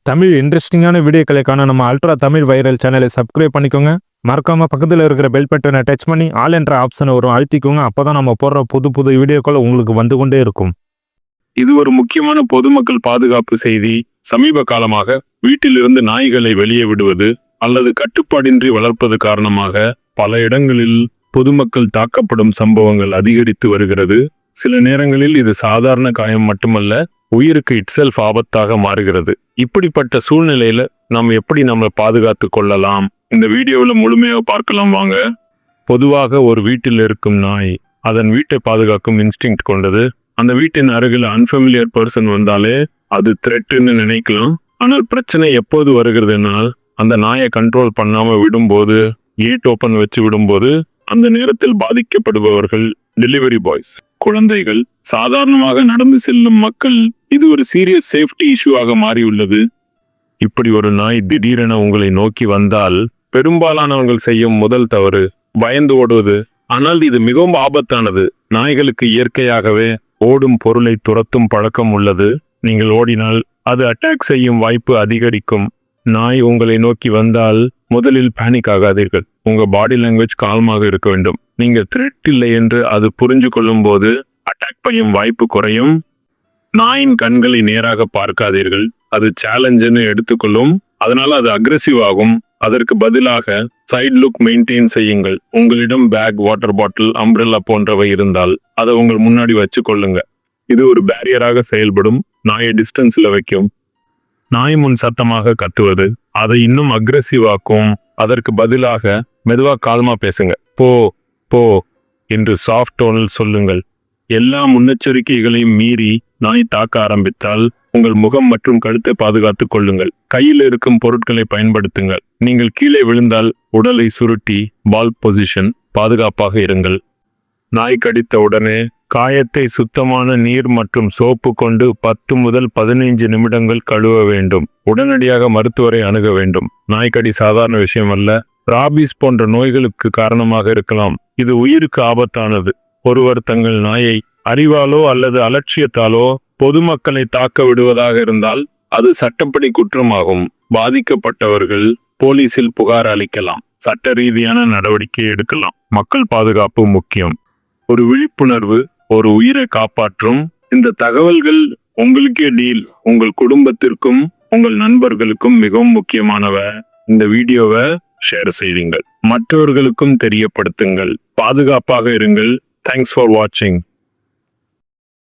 தமிழ் இன்ட்ரெஸ்டிங்கான வீடியோக்களை காண நம்ம அல்ட்ரா தமிழ் வைரல் சேனலை சப்ஸ்கிரைப் பண்ணிக்கோங்க. மறக்காம பக்கத்தில் இருக்கிற பெல் பட்டனை டச் பண்ணி ஆல் என்ற ஆப்ஷனை வரும் அழுத்திக்கோங்க. அப்பதான் நம்ம போடுற புது வீடியோக்கள் உங்களுக்கு வந்து கொண்டே இருக்கும். இது ஒரு முக்கியமான பொதுமக்கள் பாதுகாப்பு செய்தி. சமீப காலமாக வீட்டிலிருந்து நாய்களை வெளியே விடுவது அல்லது கட்டுப்பாடின்றி வளர்ப்பது காரணமாக பல இடங்களில் பொதுமக்கள் தாக்கப்படும் சம்பவங்கள் அதிகரித்து வருகிறது. சில நேரங்களில் இது சாதாரண காயம் மட்டுமல்ல, உயிருக்கு இட்செல்ஃப் ஆபத்தாக மாறுகிறது. இப்படிப்பட்ட சூழ்நிலையில நாம் எப்படி நம்மை பாதுகாத்து கொள்ளலாம், இந்த வீடியோவில் முழுமையாக பார்க்கலாம் வாங்க. பொதுவாக ஒரு வீட்டில் இருக்கும் நாய் அதன் வீட்டை பாதுகாக்கும் இன்ஸ்டிங்க்ட் கொண்டது. அந்த வீட்டின் அருகில் அன்ஃபெமிலியர் பர்சன் வந்தாலே அது த்ரெட்னு நினைக்கலாம். ஆனால் பிரச்சனை எப்போது வருகிறதுனால், அந்த நாயை கண்ட்ரோல் பண்ணாம விடும்போது, கேட் ஓபன் வச்சு விடும்போது, அந்த நேரத்தில் பாதிக்கப்படுபவர்கள் டெலிவரி பாய்ஸ், குழந்தைகள், சாதாரணமாக நடந்து செல்லும் மக்கள். இது ஒரு சீரியஸ் சேஃப்டி இஷ்யூவாக மாறியுள்ளது. இப்படி ஒரு நாய் திடீரென உங்களை நோக்கி வந்தால் பெரும்பாலானவர்கள் செய்யும் முதல் தவறு பயந்து ஓடுவது. ஆனால் இது மிகவும் ஆபத்தானது. நாய்களுக்கு இயற்கையாகவே ஓடும் பொருளை துரத்தும் பழக்கம் உள்ளது. நீங்கள் ஓடினால் அது அட்டாக் செய்யும் வாய்ப்பு அதிகரிக்கும். நாய் உங்களை நோக்கி வந்தால் முதலில் பேனிக் ஆகாதீர்கள். உங்க பாடி லாங்குவேஜ் கால்மாக இருக்க வேண்டும். நீங்கள் த்ரெட் இல்லை என்று அது புரிஞ்சு கொள்ளும் போது அட்டாக் செய்யும் வாய்ப்பு குறையும். நாயின் கண்களை நேராக பார்க்காதீர்கள். அது சேலஞ்சுன்னு எடுத்துக்கொள்ளும். அதனால அது அக்ரெசிவ் ஆகும். அதற்கு பதிலாக சைட் லுக் மெயின்டைன் செய்யுங்கள். உங்களிடம் பேக், வாட்டர் பாட்டில், அம்ப்ரெல்லா போன்றவை இருந்தால் அதை உங்கள் முன்னாடி வச்சு கொள்ளுங்க. இது ஒரு பேரியராக செயல்படும். நாயை டிஸ்டன்ஸ்ல வைக்கும். நாய் முன் சத்தமாக கத்துவது அதை இன்னும் அக்ரெசிவ் ஆக்கும். அதற்கு பதிலாக மெதுவா கால்மா பேசுங்க. போ போ என்று சாஃப்ட் டோனில் சொல்லுங்கள். எல்லா முன்னெச்சரிக்கைகளையும் மீறி நாய் தாக்க ஆரம்பித்தால் உங்கள் முகம் மற்றும் கழுத்தை பாதுகாத்துக் கொள்ளுங்கள். கையில் இருக்கும் பொருட்களை பயன்படுத்துங்கள். நீங்கள் கீழே விழுந்தால் உடலை சுருட்டி பால் பொசிஷன், பாதுகாப்பாக இருங்கள். நாய் கடித்த உடனே காயத்தை சுத்தமான நீர் மற்றும் சோப்பு கொண்டு 10 முதல் 15 நிமிடங்கள் கழுவ வேண்டும். உடனடியாக மருத்துவரை அணுக வேண்டும். நாய்க்கடி சாதாரண விஷயம் அல்ல. ராபிஸ் போன்ற நோய்களுக்கு காரணமாக இருக்கலாம். இது உயிருக்கு ஆபத்தானது. ஒருவர் தங்கள் நாயை அறிவாலோ அல்லது அலட்சியத்தாலோ பொதுமக்களை தாக்க விடுவதாக இருந்தால் அது சட்டப்படி குற்றமாகும். பாதிக்கப்பட்டவர்கள் போலீசில் புகார் அளிக்கலாம். சட்ட ரீதியான நடவடிக்கை எடுக்கலாம். மக்கள் பாதுகாப்பு முக்கியம். ஒரு விழிப்புணர்வு ஒரு உயிரை காப்பாற்றும். இந்த தகவல்கள் உங்களுக்கே டீல். உங்கள் குடும்பத்திற்கும் உங்கள் நண்பர்களுக்கும் மிகவும் முக்கியமானவ. இந்த வீடியோவை ஷேர் செய்யுங்கள். மற்றவர்களுக்கும் தெரியப்படுத்துங்கள். பாதுகாப்பாக இருங்கள். தேங்க்ஸ் ஃபார் வாட்சிங்.